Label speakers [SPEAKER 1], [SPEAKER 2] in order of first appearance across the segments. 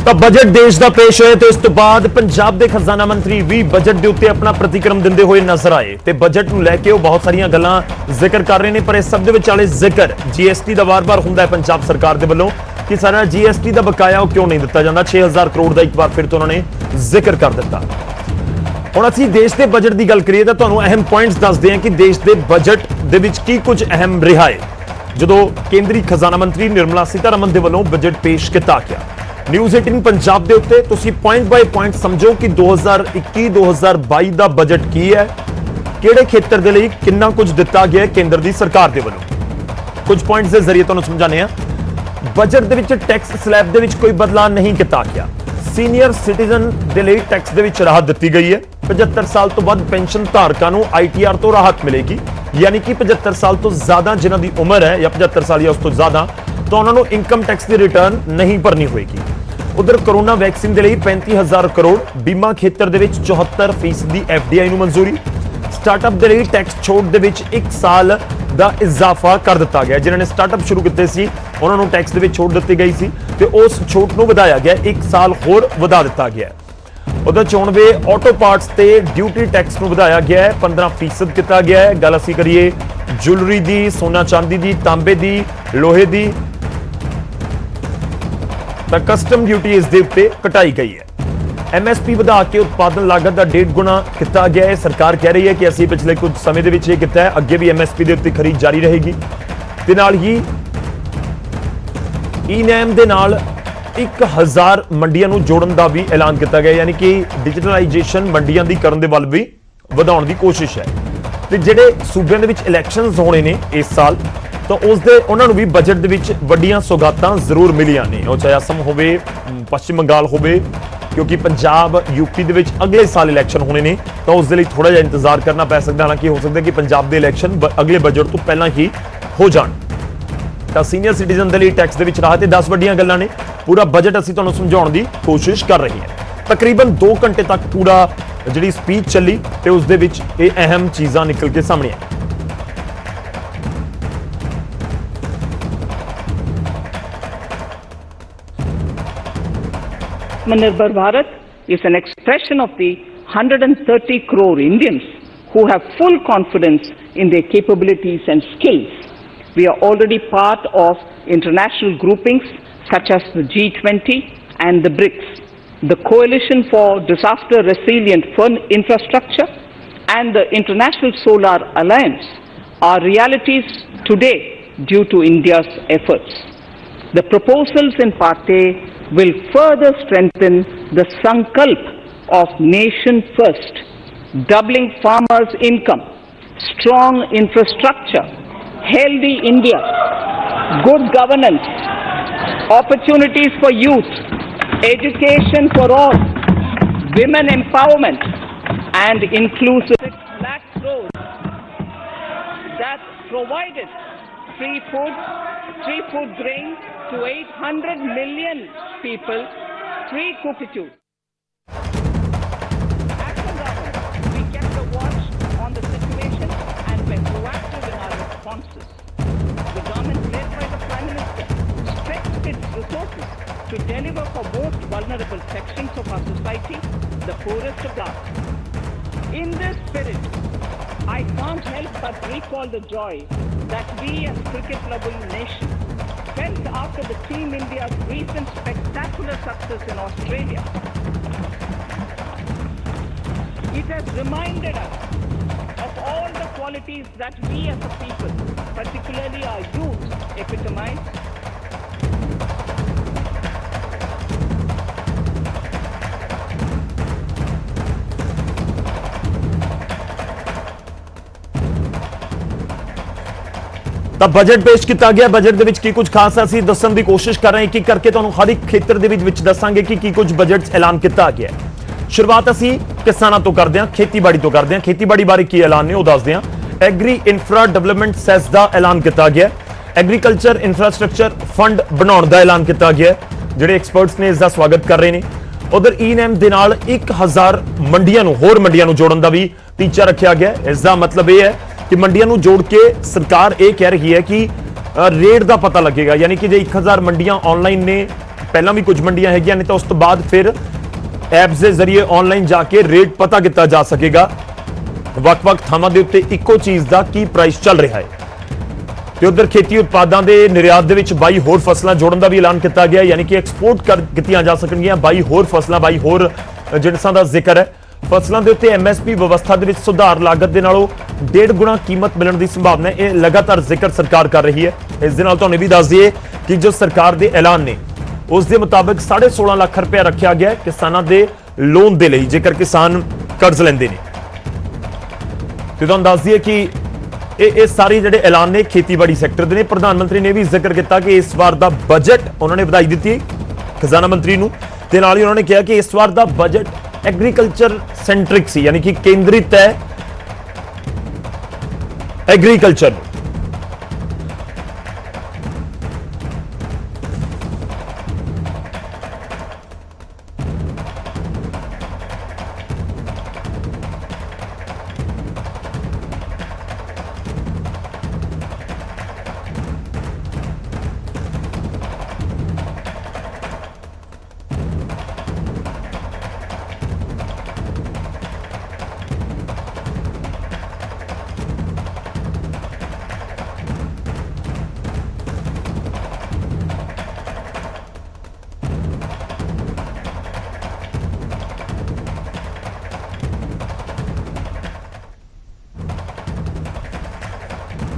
[SPEAKER 1] ਤਾਂ ਬਜਟ ਦੇਸ਼ ਦਾ ਪੇਸ਼ ਹੋਇਆ ਤੇ ਇਸ ਤੋਂ ਬਾਅਦ ਪੰਜਾਬ ਦੇ ਖਜ਼ਾਨਾ ਮੰਤਰੀ ਵੀ ਬਜਟ ਦੇ ਉੱਤੇ ਆਪਣਾ ਪ੍ਰਤੀਕਰਮ ਦਿੰਦੇ ਹੋਏ ਨਜ਼ਰ ਆਏ ਤੇ ਬਜਟ ਨੂੰ ਲੈ ਕੇ ਉਹ ਬਹੁਤ ਸਾਰੀਆਂ ਗੱਲਾਂ ਜ਼ਿਕਰ ਕਰ ਰਹੇ ਨੇ। ਪਰ ਇਸ ਸਭ ਦੇ ਵਿਚਾਲੇ ਜ਼ਿਕਰ ਜੀਐਸਟੀ ਦਾ ਵਾਰ-ਵਾਰ ਹੁੰਦਾ ਹੈ ਪੰਜਾਬ ਸਰਕਾਰ ਦੇ ਵੱਲੋਂ ਕਿ ਸਾਰਾ ਜੀਐਸਟੀ ਦਾ ਬਕਾਇਆ ਉਹ ਕਿਉਂ ਨਹੀਂ ਦਿੱਤਾ ਜਾਂਦਾ। 6000 ਕਰੋੜ ਦਾ ਇੱਕ ਵਾਰ ਫਿਰ ਤੋਂ ਉਹਨਾਂ ਨੇ ਜ਼ਿਕਰ ਕਰ ਦਿੱਤਾ। ਹੁਣ ਅਸੀਂ ਦੇਸ਼ ਦੇ ਬਜਟ ਦੀ ਗੱਲ ਕਰੀਏ ਤਾਂ ਤੁਹਾਨੂੰ ਅਹਿਮ ਪੁਆਇੰਟਸ ਦੱਸਦੇ ਹਾਂ ਕਿ ਦੇਸ਼ ਦੇ ਬਜਟ ਦੇ ਵਿੱਚ ਕੀ ਕੁਝ ਅਹਿਮ ਰਿਹਾ ਹੈ ਜਦੋਂ ਕੇਂਦਰੀ ਖਜ਼ਾਨਾ ਮੰਤਰੀ ਨਿਰਮਲਾ ਸੀਤਾਰਮਨ ਦੇ ਵੱਲੋਂ ਬਜਟ ਪੇਸ਼ ਕੀਤਾ ਗਿਆ। ਨਿਊਜ਼ 18 ਪੰਜਾਬ ਦੇ ਉੱਤੇ ਤੁਸੀਂ ਪੁਆਇੰਟ ਬਾਈ ਪੁਆਇੰਟ ਸਮਝੋ ਕਿ 2021-2022 ਦਾ ਬਜਟ ਕੀ ਹੈ, ਕਿਹੜੇ ਖੇਤਰ ਦੇ ਲਈ ਕਿੰਨਾ ਕੁਝ ਦਿੱਤਾ ਗਿਆ ਕੇਂਦਰ ਦੀ ਸਰਕਾਰ ਦੇ ਵੱਲੋਂ। ਕੁਝ ਪੁਆਇੰਟਸ ਦੇ ਜ਼ਰੀਏ ਤੁਹਾਨੂੰ ਸਮਝਾਣੇ ਆ। ਬਜਟ ਦੇ ਵਿੱਚ ਟੈਕਸ ਸਲੈਬ ਦੇ ਵਿੱਚ ਕੋਈ ਬਦਲਾਅ ਨਹੀਂ ਕੀਤਾ ਗਿਆ। ਸੀਨੀਅਰ ਸਿਟੀਜ਼ਨ ਦੇ ਲਈ ਟੈਕਸ ਦੇ ਵਿੱਚ ਰਾਹਤ ਦਿੱਤੀ ਗਈ ਹੈ। 75 ਸਾਲ ਤੋਂ ਬਾਅਦ ਪੈਨਸ਼ਨ ਧਾਰਕਾਂ ਨੂੰ ਆਈਟੀਆਰ ਤੋਂ ਰਾਹਤ ਮਿਲੇਗੀ, ਯਾਨੀ ਕਿ 75 ਸਾਲ ਤੋਂ ਜ਼ਿਆਦਾ ਜਿਨ੍ਹਾਂ ਦੀ ਉਮਰ ਹੈ ਜਾਂ 75 ਸਾਲ ਜਾਂ ਉਸ ਤੋਂ ਜ਼ਿਆਦਾ ਤਾਂ ਉਹਨਾਂ ਨੂੰ ਇਨਕਮ ਟੈਕਸ ਦੀ ਰਿਟਰਨ ਨਹੀਂ ਭਰਨੀ ਹੋਏਗੀ। ਉਧਰ ਕੋਰੋਨਾ ਵੈਕਸੀਨ ਦੇ ਲਈ 35000 ਕਰੋੜ, ਬੀਮਾ ਖੇਤਰ ਦੇ ਵਿੱਚ 74% ਦੀ ਐਫਡੀਆਈ ਨੂੰ ਮਨਜ਼ੂਰੀ। ਸਟਾਰਟਅਪ ਦੇ ਲਈ ਟੈਕਸ ਛੋਟ ਦੇ ਵਿੱਚ 1 ਸਾਲ ਦਾ ਇਜ਼ਾਫਾ ਕਰ ਦਿੱਤਾ ਗਿਆ। ਜਿਨ੍ਹਾਂ ਨੇ ਸਟਾਰਟਅਪ ਸ਼ੁਰੂ ਕੀਤੇ ਸੀ ਉਹਨਾਂ ਨੂੰ ਟੈਕਸ ਦੇ ਵਿੱਚ ਛੋਟ ਦਿੱਤੀ ਗਈ ਸੀ ਤੇ ਉਸ ਛੋਟ ਨੂੰ ਵਧਾਇਆ ਗਿਆ, 1 ਸਾਲ ਹੋਰ ਵਧਾ ਦਿੱਤਾ ਗਿਆ। ਉਧਰ 94 ਆਟੋ ਪਾਰਟਸ ਤੇ ਡਿਊਟੀ ਟੈਕਸ ਨੂੰ ਵਧਾਇਆ ਗਿਆ ਹੈ, 15% ਕੀਤਾ ਗਿਆ ਹੈ। ਗੱਲ ਅਸੀਂ ਕਰੀਏ ਜੁਐਲਰੀ ਦੀ, ਸੋਨਾ ਚਾਂਦੀ ਦੀ, ਤਾਂਬੇ ਦੀ, ਲੋਹੇ ਦੀ ਤਾਂ ਕਸਟਮ ਡਿਊਟੀ ਇਸ ਦੇ ਉੱਤੇ ਘਟਾਈ ਗਈ ਹੈ। ਐਮਐਸਪੀ ਵਧਾ ਕੇ ਉਤਪਾਦਨ ਲਾਗਤ ਦਾ 1.5 ਗੁਣਾ ਕੀਤਾ ਗਿਆ ਹੈ। ਸਰਕਾਰ ਕਹਿ ਰਹੀ ਹੈ ਕਿ ਅਸੀਂ ਪਿਛਲੇ ਕੁਝ ਸਮੇਂ ਦੇ ਵਿੱਚ ਇਹ ਕੀਤਾ ਹੈ, ਅੱਗੇ ਵੀ ਐਮਐਸਪੀ ਦੇ ਉੱਤੇ ਖਰੀਦ ਜਾਰੀ ਰਹੇਗੀ। ਤੇ ਨਾਲ ਹੀ ਈ-ਨੈਮ ਦੇ ਨਾਲ 1000 ਮੰਡੀਆਂ ਨੂੰ ਜੋੜਨ ਦਾ ਵੀ ਐਲਾਨ ਕੀਤਾ ਗਿਆ, ਯਾਨੀ ਕਿ ਡਿਜੀਟਲਾਈਜੇਸ਼ਨ ਮੰਡੀਆਂ ਦੀ ਕਰਨ ਦੇ ਵੱਲ ਵੀ ਵਧਾਉਣ ਦੀ ਕੋਸ਼ਿਸ਼ ਹੈ। ਤੇ ਜਿਹੜੇ ਸੂਬਿਆਂ ਦੇ ਵਿੱਚ ਇਲੈਕਸ਼ਨਸ ਹੋਣੇ ਨੇ ਇਸ ਸਾਲ ਤਾਂ ਉਹਨਾਂ ਨੂੰ ਵੀ ਬਜਟ ਦੇ ਵਿੱਚ ਵੱਡੀਆਂ ਸੌਗਾਤਾਂ ਜ਼ਰੂਰ ਮਿਲੀਆਂ ਨੇ, ਉਹ ਚਾਹੇ ਅਸਮ ਹੋਵੇ, ਪੱਛਮੀ ਬੰਗਾਲ ਹੋਵੇ, ਕਿਉਂਕਿ ਪੰਜਾਬ ਯੂਪੀ ਦੇ ਵਿੱਚ ਅਗਲੇ ਸਾਲ ਇਲੈਕਸ਼ਨ ਹੋਣੇ ਨੇ ਤਾਂ ਉਸ ਦੇ ਲਈ ਥੋੜਾ ਜਿਹਾ ਇੰਤਜ਼ਾਰ ਕਰਨਾ ਪੈ ਸਕਦਾ। ਹਾਲਾਂਕਿ ਹੋ ਸਕਦਾ ਕਿ ਪੰਜਾਬ ਦੇ ਇਲੈਕਸ਼ਨ ਅਗਲੇ ਬਜਟ ਤੋਂ ਪਹਿਲਾਂ ਹੀ ਹੋ ਜਾਣ। ਤਾਂ ਸੀਨੀਅਰ ਸਿਟੀਜ਼ਨ ਦੇ ਲਈ ਟੈਕਸ ਦੇ ਵਿੱਚ ਰਾਹਤ ਤੇ 10 ਵੱਡੀਆਂ ਗੱਲਾਂ ਨੇ। ਪੂਰਾ ਬਜਟ ਅਸੀਂ ਤੁਹਾਨੂੰ ਸਮਝਾਉਣ ਦੀ ਕੋਸ਼ਿਸ਼ ਕਰ ਰਹੇ ਹਾਂ। ਤਕਰੀਬਨ 2 ਘੰਟੇ ਤੱਕ ਪੂਰਾ ਜਿਹੜੀ ਸਪੀਚ ਚੱਲੀ ਤੇ ਉਸ ਦੇ ਵਿੱਚ ਇਹ ਅਹਿਮ ਚੀਜ਼ਾਂ ਨਿਕਲ ਕੇ ਸਾਹਮਣੇ ਆਈਆਂ।
[SPEAKER 2] Atmanirbhar Bharat is an expression of the 130 crore Indians who have full confidence in their capabilities and skills. We are already part of international groupings such as the G20 and the BRICS, the Coalition for Disaster Resilient Infrastructure and the International Solar Alliance are realities today due to India's efforts. The proposals in Part A will further strengthen the sankalp of nation first, doubling farmers' income, strong infrastructure, healthy India, good governance, opportunities for youth, education for all, women empowerment and inclusive 6 lakh crores that provided free food grain to 800 million people, free cookitude. As a government, we kept a watch on the situation and were proactive in our responses. The government led by the Prime Minister stretched its resources to deliver for most vulnerable sections of our society, the poorest of us. In this spirit, I can't help but recall the joy that we as cricket-loving nation felt after the Team India's recent spectacular success in Australia. It has reminded us of all the qualities that we as a people, particularly our youth, epitomize.
[SPEAKER 1] ਤਾਂ budget ਪੇਸ਼ ਕੀਤਾ ਗਿਆ। Budget ਦੇ ਵਿੱਚ ਕੀ ਕੁਝ ਖਾਸ ਅਸੀਂ ਦੱਸਣ ਦੀ ਕੋਸ਼ਿਸ਼ ਕਰ ਰਹੇ ਹਾਂ, ਇੱਕ ਕਰਕੇ ਤੁਹਾਨੂੰ ਹਰ ਇੱਕ ਖੇਤਰ ਦੇ ਵਿੱਚ ਦੱਸਾਂਗੇ ਕਿ ਕੀ ਕੁਝ ਬਜਟ 'ਚ ਐਲਾਨ ਕੀਤਾ ਗਿਆ। ਸ਼ੁਰੂਆਤ ਅਸੀਂ ਕਿਸਾਨਾਂ ਤੋਂ ਕਰਦੇ ਹਾਂ, ਖੇਤੀਬਾੜੀ ਤੋਂ ਕਰਦੇ ਹਾਂ। ਖੇਤੀਬਾੜੀ ਬਾਰੇ ਕੀ ਐਲਾਨ ਨੇ ਉਹ ਦੱਸਦੇ ਹਾਂ। ਐਗਰੀ ਇਨਫਰਾ ਡਿਵੈਲਪਮੈਂਟ ਸੈਸ ਦਾ ਐਲਾਨ ਕੀਤਾ ਗਿਆ। ਐਗਰੀਕਲਚਰ ਇਨਫਰਾਸਟ੍ਰਕਚਰ ਫੰਡ ਬਣਾਉਣ ਦਾ ਐਲਾਨ ਕੀਤਾ ਗਿਆ, ਜਿਹੜੇ ਐਕਸਪਰਟਸ ਨੇ ਇਸ ਦਾ ਸਵਾਗਤ ਕਰ ਰਹੇ ਨੇ। ਉਧਰ ਈ-ਨੈਮ ਦੇ ਨਾਲ 1000 ਮੰਡੀਆਂ ਨੂੰ ਹੋਰ ਮੰਡੀਆਂ ਨੂੰ ਜੋੜਨ ਦਾ ਵੀ ਟੀਚਾ ਰੱਖਿਆ ਗਿਆ। ਇਸ ਦਾ ਮਤਲਬ ਇਹ ਹੈ कि मंडियां नूं जोड़ के सरकार ये कह रही है कि रेट का पता लगेगा, यानी कि जो 1000 मंडियां ऑनलाइन ने ਪਹਿਲਾਂ ਵੀ ਕੁਝ ਮੰਡੀਆਂ ਹੈਗੀਆਂ ਨੇ ਤਾਂ ਉਸ ਤੋਂ ਬਾਅਦ ਫਿਰ ਐਪਸ ਦੇ ਜ਼ਰੀਏ ਆਨਲਾਈਨ ਜਾ ਕੇ ਰੇਟ ਪਤਾ ਕੀਤਾ ਜਾ ਸਕੇਗਾ ਵੱਖ-ਵੱਖ ਥਾਵਾਂ ਦੇ ਉੱਤੇ ਇੱਕੋ ਚੀਜ਼ ਦਾ ਕੀ ਪ੍ਰਾਈਸ ਚੱਲ ਰਿਹਾ ਹੈ। ਤੇ ਉਧਰ ਖੇਤੀ ਉਤਪਾਦਾਂ ਦੇ ਨਿਰਯਾਤ ਦੇ ਵਿੱਚ 22 ਹੋਰ ਫਸਲਾਂ ਜੋੜਨ ਦਾ ਵੀ ਐਲਾਨ ਕੀਤਾ ਗਿਆ, ਯਾਨੀ ਕਿ ਐਕਸਪੋਰਟ ਕੀਤੀਆਂ ਜਾ ਸਕਣਗੀਆਂ 22 ਹੋਰ ਫਸਲਾਂ, 22 ਹੋਰ ਜਿਨਸਾਂ ਦਾ ਜ਼ਿਕਰ ਹੈ। ਫਸਲਾਂ ਦੇ ਉੱਤੇ ਐਮਐਸਪੀ ਵਿਵਸਥਾ ਦੇ ਵਿੱਚ ਸੁਧਾਰ, ਲਾਗਤ ਦੇ ਨਾਲੋਂ 1.5 ਗੁਣਾ ਕੀਮਤ ਮਿਲਣ ਦੀ ਸੰਭਾਵਨਾ ਹੈ। ਇਹ ਲਗਾਤਾਰ ਜ਼ਿਕਰ ਸਰਕਾਰ ਕਰ ਰਹੀ ਹੈ। ਇਸ ਦੇ ਨਾਲ ਤੁਹਾਨੂੰ ਵੀ ਦੱਸ ਦਈਏ ਕਿ ਜੋ ਸਰਕਾਰ ਦੇ ਐਲਾਨ ਨੇ ਉਸ ਦੇ ਮੁਤਾਬਕ 16.5 ਲੱਖ ਰੁਪਏ ਰੱਖਿਆ ਗਿਆ ਕਿਸਾਨਾਂ ਦੇ ਲੋਨ ਦੇ ਲਈ, ਜੇਕਰ ਕਿਸਾਨ ਕਰਜ਼ ਲੈਂਦੇ ਨੇ। ਤੇ ਤੁਹਾਨੂੰ ਦੱਸ ਦਈਏ ਕਿ ਇਹ ਸਾਰੇ ਜਿਹੜੇ ਐਲਾਨ ਨੇ ਖੇਤੀਬਾੜੀ ਸੈਕਟਰ ਦੇ ਨੇ। ਪ੍ਰਧਾਨ ਮੰਤਰੀ ਨੇ ਵੀ ਜ਼ਿਕਰ ਕੀਤਾ ਕਿ ਇਸ ਵਾਰ ਦਾ ਬਜਟ, ਉਹਨਾਂ ਨੇ ਵਧਾਈ ਦਿੱਤੀ ਖਜ਼ਾਨਾ ਮੰਤਰੀ ਨੂੰ, ਤੇ ਨਾਲ ਹੀ ਉਹਨਾਂ ਨੇ ਕਿਹਾ ਕਿ ਇਸ ਵਾਰ ਦਾ ਬਜਟ ਐਗਰੀਕਲਚਰ ਸੈਂਟਰਿਕ ਸੀ, ਯਾਨੀ ਕਿ ਕੇਂਦਰਿਤ ਹੈ ਐਗਰੀਕਲਚਰ।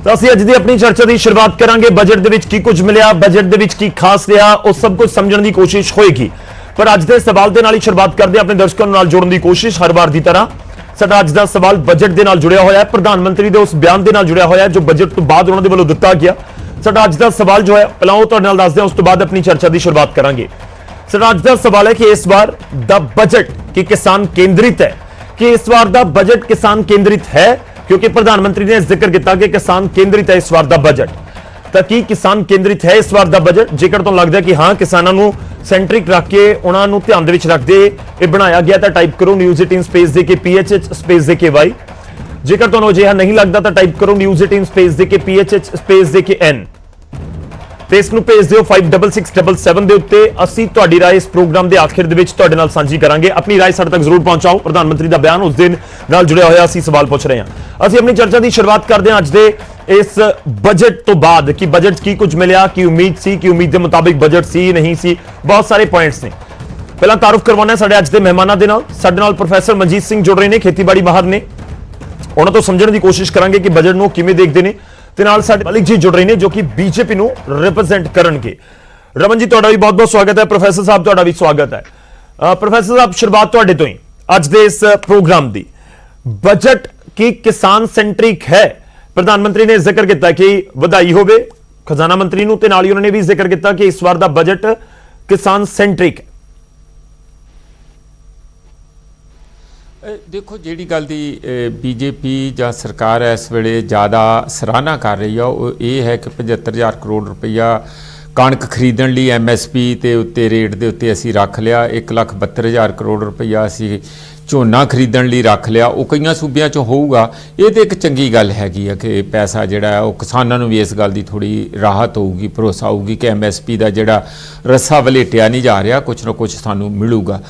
[SPEAKER 1] ਤਾਂ ਅਸੀਂ ਅੱਜ ਦੀ ਆਪਣੀ ਚਰਚਾ ਦੀ ਸ਼ੁਰੂਆਤ ਕਰਾਂਗੇ। ਬਜਟ ਦੇ ਵਿੱਚ ਕੀ ਕੁਝ ਮਿਲਿਆ, ਬਜਟ ਦੇ ਵਿੱਚ ਕੀ ਖਾਸ ਰਿਹਾ, ਉਹ ਸਭ ਕੁਝ ਸਮਝਣ ਦੀ ਕੋਸ਼ਿਸ਼ ਹੋਏਗੀ। ਪਰ ਅੱਜ ਦੇ ਸਵਾਲ ਦੇ ਨਾਲ ਹੀ ਸ਼ੁਰੂਆਤ ਕਰਦੇ ਹਾਂ, ਆਪਣੇ ਦਰਸ਼ਕਾਂ ਨਾਲ ਜੋੜਨ ਦੀ ਕੋਸ਼ਿਸ਼ ਹਰ ਵਾਰ ਦੀ ਤਰ੍ਹਾਂ। ਸਾਡਾ ਅੱਜ ਦਾ ਸਵਾਲ ਬਜਟ ਦੇ ਨਾਲ ਜੁੜਿਆ ਹੋਇਆ ਹੈ, ਪ੍ਰਧਾਨ ਮੰਤਰੀ ਦੇ ਉਸ ਬਿਆਨ ਦੇ ਨਾਲ ਜੁੜਿਆ ਹੋਇਆ ਹੈ ਜੋ ਬਜਟ ਤੋਂ ਬਾਅਦ ਉਹਨਾਂ ਦੇ ਵੱਲੋਂ ਦਿੱਤਾ ਗਿਆ। ਸਾਡਾ ਅੱਜ ਦਾ ਸਵਾਲ ਜੋ ਹੈ ਪਹਿਲਾਂ ਉਹ ਤੁਹਾਡੇ ਨਾਲ ਦੱਸਦੇ ਹਾਂ, ਉਸ ਤੋਂ ਬਾਅਦ ਆਪਣੀ ਚਰਚਾ ਦੀ ਸ਼ੁਰੂਆਤ ਕਰਾਂਗੇ। ਸਾਡਾ ਅੱਜ ਦਾ ਸਵਾਲ ਹੈ ਕਿ ਇਸ ਵਾਰ ਦਾ ਬਜਟ ਕੀ ਕਿਸਾਨ ਕੇਂਦਰਿਤ ਹੈ, ਕਿ ਇਸ ਵਾਰ ਦਾ ਬਜਟ ਕਿਸਾਨ ਕੇਂਦਰਿਤ ਹੈ, क्योंकि प्रधानमंत्री ने जिक्र किया कि किसान केंद्रित है इस बार का बजट। तो की किसान केंद्रित है इस बार का बजट? जेकर तो लगता है कि हाँ किसानों को सेंट्रिक रख के उन्होंने ध्यान दे विच रखते ये बनाया गया, तो टाइप करो News18 स्पेस दे के PHH स्पेस दे के वाई। जेकर तुहानूं अजिहा नहीं लगता तो टाइप करो News18 स्पेस दे के PHH स्पेस दे के N। ਤੇ ਇਸ ਨੂੰ ਭੇਜ ਦਿਓ 56677 ਦੇ ਉੱਤੇ। ਅਸੀਂ ਤੁਹਾਡੀ ਰਾਏ ਇਸ ਪ੍ਰੋਗਰਾਮ ਦੇ ਆਖਿਰ ਦੇ ਵਿੱਚ ਤੁਹਾਡੇ ਨਾਲ ਸਾਂਝੀ ਕਰਾਂਗੇ। ਆਪਣੀ ਰਾਏ ਸਾਡੇ ਤੱਕ ਜ਼ਰੂਰ ਪਹੁੰਚਾਓ। ਪ੍ਰਧਾਨ ਮੰਤਰੀ ਦਾ ਬਿਆਨ, ਉਸ ਦਿਨ ਨਾਲ ਜੁੜਿਆ ਹੋਇਆ ਅਸੀਂ ਸਵਾਲ ਪੁੱਛ ਰਹੇ ਹਾਂ। ਅਸੀਂ ਆਪਣੀ ਚਰਚਾ ਦੀ ਸ਼ੁਰੂਆਤ ਕਰਦੇ ਹਾਂ ਅੱਜ ਦੇ ਇਸ ਬਜਟ ਤੋਂ ਬਾਅਦ ਕਿ ਬਜਟ 'ਚ ਕੀ ਕੁਝ ਮਿਲਿਆ, ਕੀ ਉਮੀਦ ਸੀ, ਕੀ ਉਮੀਦ ਦੇ ਮੁਤਾਬਿਕ ਬਜਟ ਸੀ ਨਹੀਂ ਸੀ, ਬਹੁਤ ਸਾਰੇ ਪੁਆਇੰਟਸ ਨੇ। ਪਹਿਲਾਂ ਤਾਰੁਫ ਕਰਵਾਉਣਾ ਸਾਡੇ ਅੱਜ ਦੇ ਮਹਿਮਾਨਾਂ ਦੇ ਨਾਲ। ਸਾਡੇ ਨਾਲ ਪ੍ਰੋਫੈਸਰ ਮਨਜੀਤ ਸਿੰਘ ਜੁੜ ਰਹੇ ਨੇ, ਖੇਤੀਬਾੜੀ ਮਾਹਰ ਨੇ। ਉਹਨਾਂ ਤੋਂ ਸਮਝਣ ਦੀ ਕੋਸ਼ਿਸ਼ ਕਰਾਂਗੇ ਕਿ ਬਜਟ ਨੂੰ ਕਿਵੇਂ ਦੇਖਦੇ ਨੇ। ਤੇ ਨਾਲ ਸਾਡੇ ਮਲਿਕ ਜੀ ਜੁੜ ਰਹੇ ਨੇ ਜੋ ਕਿ ਬੀਜੇਪੀ ਨੂੰ ਰਿਪਰੈਜ਼ੈਂਟ ਕਰਨਗੇ। ਰਮਨ ਜੀ ਤੁਹਾਡਾ ਵੀ ਬਹੁਤ-ਬਹੁਤ ਸਵਾਗਤ ਹੈ। ਪ੍ਰੋਫੈਸਰ ਸਾਹਿਬ ਤੁਹਾਡਾ ਵੀ ਸਵਾਗਤ ਹੈ। ਪ੍ਰੋਫੈਸਰ ਸਾਹਿਬ ਸ਼ੁਰੂਆਤ ਤੁਹਾਡੇ ਤੋਂ ਹੀ ਅੱਜ ਦੇ ਇਸ ਪ੍ਰੋਗਰਾਮ ਦੀ। ਬਜਟ ਕੀ ਕਿਸਾਨ ਸੈਂਟਰਿਕ ਹੈ? ਪ੍ਰਧਾਨ ਮੰਤਰੀ ਨੇ ਜ਼ਿਕਰ ਕੀਤਾ ਕਿ ਵਧਾਈ ਹੋਵੇ ਖਜ਼ਾਨਾ ਮੰਤਰੀ ਨੂੰ, ਤੇ ਨਾਲ ਹੀ ਉਹਨਾਂ ਨੇ ਵੀ ਜ਼ਿਕਰ ਕੀਤਾ ਕਿ ਇਸ ਵਾਰ ਦਾ ਬਜਟ ਕਿਸਾਨ ਸੈਂਟਰਿਕ ਹੈ।
[SPEAKER 3] देखो जिहड़ी गल दी बीजेपी ਜਾਂ सरकार इस वेले ज़्यादा सराहना कर रही है वो ये है कि 75,000 करोड़ रुपया कणक खरीदण लई MSP ते उत्ते रेट दे उत्ते असीं रख लिया। 1,72,000 करोड़ रुपया असीं ਝੋਨਾ ਖਰੀਦਣ ਲਈ ਰੱਖ ਲਿਆ। ਉਹ ਕਈਆਂ ਸੂਬਿਆਂ 'ਚ ਹੋਊਗਾ, ਇਹ ਤੇ ਇੱਕ ਚੰਗੀ ਗੱਲ ਹੈਗੀ ਆ ਕਿ ਪੈਸਾ ਜਿਹੜਾ ਹੈ ਉਹ ਕਿਸਾਨਾਂ ਨੂੰ ਵੀ ਇਸ ਗੱਲ ਦੀ ਥੋੜੀ ਰਾਹਤ ਹੋਊਗੀ, ਭਰੋਸਾ ਹੋਊਗੀ ਕਿ MSP ਦਾ ਜਿਹੜਾ ਰੱਸਾ ਵਲੇਟਿਆ ਨਹੀਂ ਜਾ ਰਿਹਾ, ਕੁਛ ਨਾ ਕੁਛ ਸਾਨੂੰ ਮਿਲੂਗਾ।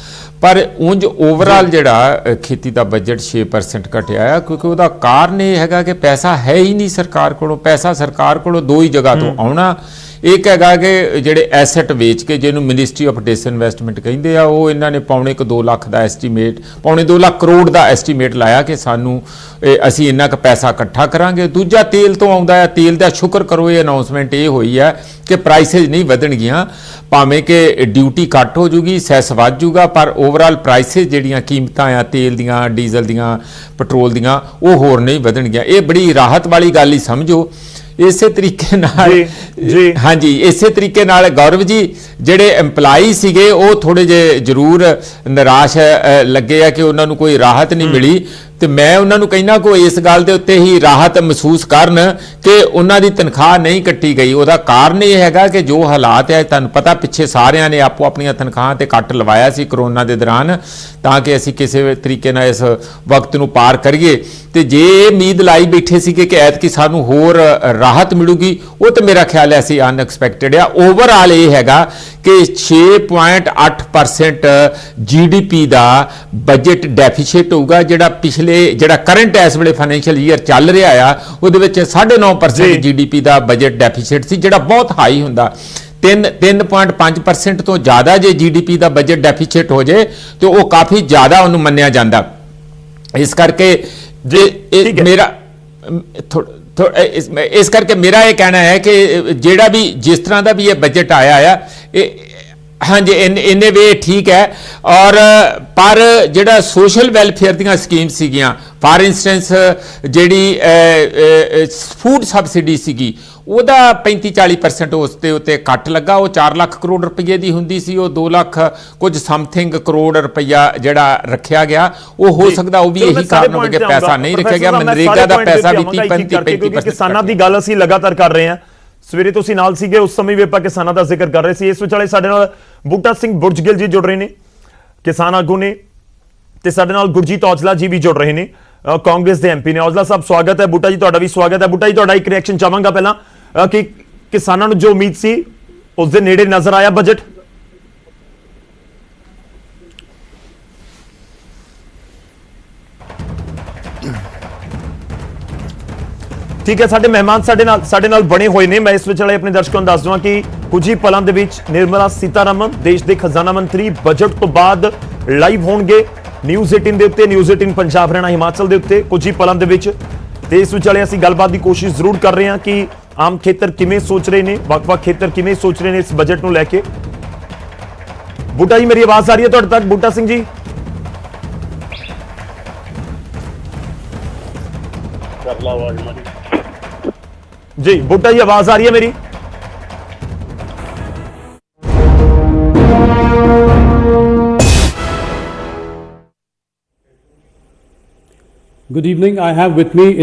[SPEAKER 3] ਪਰ ਉਂਝ ਓਵਰਆਲ ਜਿਹੜਾ ਖੇਤੀ ਦਾ ਬਜਟ 6% ਘਟਿਆ ਆ, ਕਿਉਂਕਿ ਉਹਦਾ ਕਾਰਨ ਇਹ ਹੈਗਾ ਕਿ ਪੈਸਾ ਹੈ ਹੀ ਨਹੀਂ ਸਰਕਾਰ ਕੋਲੋਂ। ਪੈਸਾ ਸਰਕਾਰ ਕੋਲੋਂ ਦੋ ਹੀ ਜਗ੍ਹਾ ਤੋਂ ਆਉਣਾ। एक है कि ਜਿਹੜੇ ਐਸੈਟ ਵੇਚ ਕੇ ਜਿਹਨੂੰ ਮਿਨਿਸਟਰੀ ਆਫ ਡਿਸਇਨਵੈਸਟਮੈਂਟ ਕਹਿੰਦੇ ਆ, ਉਹ ਇਹਨਾਂ ਨੇ ਪੌਣੇ 2 ਲੱਖ ਦਾ ਐਸਟੀਮੇਟ, ਪੌਣੇ 2 ਲੱਖ ਕਰੋੜ ਦਾ ਐਸਟੀਮੇਟ ਲਾਇਆ ਕਿ ਸਾਨੂੰ ਅਸੀਂ ਇੰਨਾ ਕੁ ਪੈਸਾ ਇਕੱਠਾ ਕਰਾਂਗੇ। ਦੂਜਾ ਤੇਲ ਤੋਂ ਆਉਂਦਾ ਹੈ। ਤੇਲ ਦਾ ਸ਼ੁਕਰ ਕਰੋ ਇਹ ਅਨਾਉਂਸਮੈਂਟ ਇਹ ਹੋਈ ਹੈ ਕਿ ਪ੍ਰਾਈਸਿਸ ਨਹੀਂ ਵਧਣਗੀਆਂ, ਭਾਵੇਂ ਕਿ ਡਿਊਟੀ ਘੱਟ ਹੋ ਜੂਗੀ, ਸੈਸ ਵੱਧ ਜੂਗਾ, ਪਰ ਓਵਰਆਲ ਪ੍ਰਾਈਸਿਸ ਜਿਹੜੀਆਂ ਕੀਮਤਾਂ ਆ ਤੇਲ ਦੀਆਂ, ਡੀਜ਼ਲ ਦੀਆਂ, ਪੈਟਰੋਲ ਦੀਆਂ, ਉਹ ਹੋਰ ਨਹੀਂ ਵਧਣਗੀਆਂ। ਇਹ ਬੜੀ ਰਾਹਤ ਵਾਲੀ ਗੱਲ ਹੀ ਸਮਝੋ। ਇਸੇ ਤਰੀਕੇ ਨਾਲ हाँ जी इसे तरीके नाल गौरव जी ਜਿਹੜੇ एम्पलाई ਸੀਗੇ ਉਹ ਥੋੜੇ ਜੇ ਜ਼ਰੂਰ ਨਿਰਾਸ਼ ਲੱਗੇ ਆ ਕਿ ਉਹਨਾਂ ਨੂੰ ਕੋਈ ਰਾਹਤ ਨਹੀਂ ਮਿਲੀ। ਤੇ ਮੈਂ ਉਹਨਾਂ ਨੂੰ ਕਹਿੰਦਾ ਕੋਈ ਇਸ ਗੱਲ ਦੇ ਉੱਤੇ ਹੀ ਰਾਹਤ ਮਹਿਸੂਸ ਕਰਨ ਕਿ ਉਹਨਾਂ ਦੀ ਤਨਖਾਹ ਨਹੀਂ ਕੱਟੀ ਗਈ। ਉਹਦਾ ਕਾਰਨ ਇਹ ਹੈਗਾ ਕਿ ਜੋ ਹਾਲਾਤ ਹੈ, ਤੁਹਾਨੂੰ ਪਤਾ ਪਿੱਛੇ ਸਾਰਿਆਂ ਨੇ ਆਪੋ ਆਪਣੀਆਂ ਤਨਖਾਹਾਂ ਤੇ ਕੱਟ ਲਵਾਇਆ ਸੀ ਕਰੋਨਾ ਦੇ ਦੌਰਾਨ, ਤਾਂ ਕਿ ਅਸੀਂ ਕਿਸੇ ਤਰੀਕੇ ਨਾਲ ਇਸ ਵਕਤ ਨੂੰ ਪਾਰ ਕਰੀਏ। ਤੇ ਜੇ ਇਹ ਉਮੀਦ ਲਾਈ ਬੈਠੇ ਸੀ ਕਿ ਐਤਕੀ ਸਾਨੂੰ ਹੋਰ ਰਾਹਤ ਮਿਲੂਗੀ, ਉਹ ਤੇ ਮੇਰਾ ਖਿਆਲ ਹੈ ਅਸੀਂ ਅਨਐਕਸਪੈਕਟਡ ਆ। ਓਵਰਆਲ ਇਹ ਹੈਗਾ ਕਿ 6.8% GDP ਦਾ ਬਜਟ ਡੈਫੀਸਿਟ ਹੋਊਗਾ, ਜਿਹੜਾ ਕਰੰਟ ਇਸ ਵੇਲੇ ਫਾਈਨੈਂਸ਼ੀਅਲ ਈਅਰ ਚੱਲ ਰਿਹਾ ਆ, ਉਹਦੇ ਵਿੱਚ 9.5% GDP ਦਾ ਬਜਟ ਡੈਫੀਸਿਟ ਸੀ, ਜਿਹੜਾ ਬਹੁਤ ਹਾਈ ਹੁੰਦਾ। 3.5% ਤੋਂ ਜ਼ਿਆਦਾ ਜੇ GDP ਦਾ ਬਜਟ ਡੈਫੀਸਿਟ ਹੋ ਜਾਏ ਤੇ ਉਹ ਕਾਫੀ ਜ਼ਿਆਦਾ ਉਹਨੂੰ ਮੰਨਿਆ ਜਾਂਦਾ। ਇਸ ਕਰਕੇ ਮੇਰਾ ਇਸ ਕਰਕੇ ਮੇਰਾ ਇਹ ਕਹਿਣਾ ਹੈ ਕਿ ਜਿਹੜਾ ਵੀ ਜਿਸ ਤਰ੍ਹਾਂ ਦਾ ਵੀ ਇਹ ਬਜਟ ਆਇਆ ਆ, ਇਹ ਹਾਂਜੀ ਇੰਨੇ ਵੇ ਠੀਕ ਹੈ। ਔਰ ਪਰ ਜਿਹੜਾ ਸੋਸ਼ਲ ਵੈਲਫੇਅਰ ਦੀਆਂ ਸਕੀਮ ਸੀਗੀਆਂ, ਫਾਰ ਇੰਸਟੈਂਸ ਜਿਹੜੀ ਫੂਡ ਸਬਸਿਡੀ ਸੀਗੀ, ਉਹਦਾ 35-40% ਉਸ ਦੇ ਉੱਤੇ ਕੱਟ ਲੱਗਾ। ਉਹ 4 ਲੱਖ ਕਰੋੜ ਰੁਪਏ ਦੀ ਹੁੰਦੀ ਸੀ, ਉਹ 2 ਲੱਖ ਕੁਝ ਸਮਥਿੰਗ ਕਰੋੜ ਰੁਪਇਆ ਜਿਹੜਾ ਰੱਖਿਆ ਗਿਆ। ਉਹ ਹੋ ਸਕਦਾ ਉਹ ਵੀ ਇਹੀ ਕਾਰਨ ਹੋਵੇ ਕਿ ਪੈਸਾ ਨਹੀਂ ਰੱਖਿਆ ਗਿਆ। ਮਨਰੇਗਾ ਦਾ ਪੈਸਾ ਵੀ 30-35%
[SPEAKER 1] ਕਿਸਾਨਾਂ ਦੀ ਗੱਲ ਅਸੀਂ ਲਗਾਤਾਰ ਕਰ ਰਹੇ ਹਾਂ। ਸਵੇਰੇ ਤੁਸੀਂ ਨਾਲ ਸੀਗੇ, ਉਸ ਸਮੇਂ ਵੀ ਆਪਾਂ ਕਿਸਾਨਾਂ ਦਾ ਜ਼ਿਕਰ ਕਰ ਰਹੇ ਸੀ। ਇਸ ਵਿਚਾਲੇ ਸਾਡੇ ਨਾਲ ਬੂਟਾ ਸਿੰਘ ਬੁਰਜਗਿੱਲ ਜੀ ਜੁੜ ਰਹੇ ਨੇ, ਕਿਸਾਨ ਆਗੂ ਨੇ, ਤੇ ਸਾਡੇ ਨਾਲ ਗੁਰਜੀਤ ਔਜਲਾ ਜੀ ਵੀ ਜੁੜ ਰਹੇ ਨੇ, ਕਾਂਗਰਸ ਦੇ MP ਨੇ। ਔਜਲਾ ਸਾਹਿਬ ਸਵਾਗਤ ਹੈ, ਬੂਟਾ ਜੀ ਤੁਹਾਡਾ ਵੀ ਸਵਾਗਤ ਹੈ। ਬੂਟਾ ਜੀ ਤੁਹਾਡਾ ਇੱਕ ਰਿਐਕਸ਼ਨ ਚਾਹਾਂਗਾ ਪਹਿਲਾਂ ਕਿ ਕਿਸਾਨਾਂ ਨੂੰ ਜੋ ਉਮੀਦ ਸੀ ਉਸ ਦੇ ਨੇੜੇ ਨਜ਼ਰ ਆਇਆ ਬਜਟ? ਠੀਕ ਹੈ, ਸਾਡੇ ਮਹਿਮਾਨ ਸਾਡੇ ਨਾਲ ਬਣੇ ਹੋਏ ਨੇ। ਮੈਂ ਇਸ ਵਿਚਾਲੇ ਆਪਣੇ ਦਰਸ਼ਕਾਂ ਨੂੰ ਦੱਸ ਦਵਾਂ ਕਿ ਕੁਝ ਹੀ ਪਲਾਂ ਦੇ ਵਿੱਚ ਨਿਰਮਲਾ ਸੀਤਾਰਮਨ ਦੇਸ਼ ਦੇ ਖਜ਼ਾਨਾ ਮੰਤਰੀ ਬਜਟ ਤੋਂ ਬਾਅਦ ਲਾਈਵ ਹੋਣਗੇ ਨਿਊਜ਼ 18 ਦੇ ਉੱਤੇ, ਨਿਊਜ਼ 18 ਪੰਜਾਬ ਹਰਿਆਣਾ ਹਿਮਾਚਲ ਦੇ ਉੱਤੇ ਕੁਝ ਹੀ ਪਲਾਂ ਦੇ ਵਿੱਚ। ਤੇ ਇਸ ਵਿਚਾਲੇ ਅਸੀਂ ਗੱਲਬਾਤ ਦੀ ਕੋਸ਼ਿਸ਼ ਜ਼ਰੂਰ ਕਰ ਰਹੇ ਹਾਂ ਕਿ ਆਮ ਖੇਤਰ ਕਿਵੇਂ ਸੋਚ ਰਹੇ ਨੇ, ਵੱਖ-ਵੱਖ ਖੇਤਰ ਕਿਵੇਂ ਸੋਚ ਰਹੇ ਨੇ ਇਸ ਬਜਟ ਨੂੰ ਲੈ ਕੇ। ਬੂਟਾ ਜੀ ਮੇਰੀ ਆਵਾਜ਼ ਆ ਰਹੀ ਹੈ ਤੁਹਾਡੇ ਤੱਕ? ਬੂਟਾ ਸਿੰਘ ਜੀ
[SPEAKER 4] ਕਰ ਲਾ ਆਵਾਜ਼ ਮਾਰੀ
[SPEAKER 1] ਜੀ। ਬੂਟਾ ਜੀ ਆਵਾਜ਼ ਆ ਰਹੀ ਹੈ ਮੇਰੀ?
[SPEAKER 5] Good evening. I have with me in